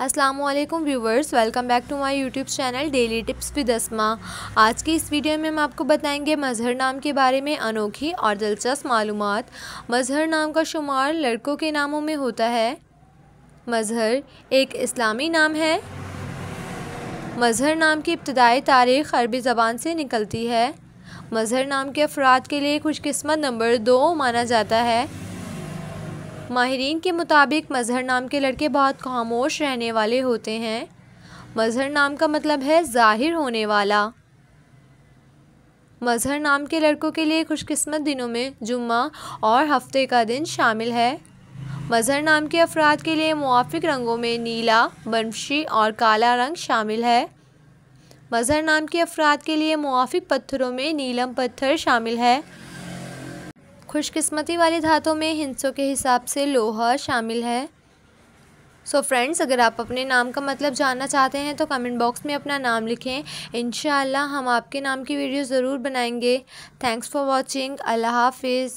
अस्सलामुअलैकुम viewers, welcome back to my YouTube channel daily tips with Asma. आज की इस वीडियो में हम आपको बताएंगे मजहर नाम के बारे में अनोखी और दिलचस्प मालूमात। मजहर नाम का शुमार लड़कों के नामों में होता है। मजहर एक इस्लामी नाम है। मजहर नाम की इब्तदाई तारीख़ अरबी ज़बान से निकलती है। मजहर नाम के अफराद के लिए खुशकिस्मत नंबर 2 माना जाता है। माहिरीन के मुताबिक मजहर नाम के लड़के बहुत खामोश रहने वाले होते हैं। मजहर नाम का मतलब है ज़ाहिर होने वाला। मजहर नाम के लड़कों के लिए खुशकिस्मत दिनों में जुम्मा और हफ्ते का दिन शामिल है। मजहर नाम के अफराद के लिए मुआफिक रंगों में नीला, बनफशी और काला रंग शामिल है। मजहर नाम के अफराद के लिए मुआफिक पत्थरों में नीलम पत्थर शामिल है। खुशकिस्मती वाली धातों में हिंसों के हिसाब से लोहा शामिल है। सो फ्रेंड्स, अगर आप अपने नाम का मतलब जानना चाहते हैं तो कमेंट बॉक्स में अपना नाम लिखें। इंशाअल्लाह हम आपके नाम की वीडियो ज़रूर बनाएंगे। Thanks for watching. अल्लाह हाफिज़।